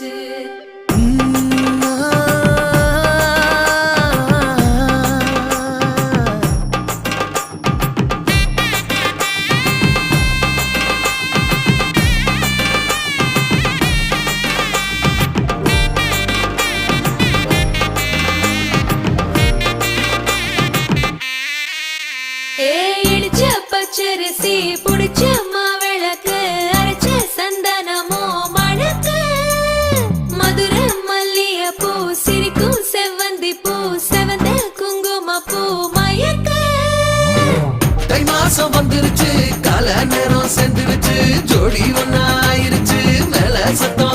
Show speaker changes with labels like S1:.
S1: வந்துருச்சு. இடிச்ச பச்சரிசி புடிச்ச மாவிளக்கு அரைச்ச சந்தனமோ மணக்கு மதுர மல்லிய பூ சிரிக்கும் செவ்வந்தி பூ செவந்த குங்கும பூ மயக்க
S2: தை மாசம் வந்துருச்சு கால நேரம் சென்றுருச்சு ஜோடி ஒன்னா ஆயிருச்சு மேல சத்தம்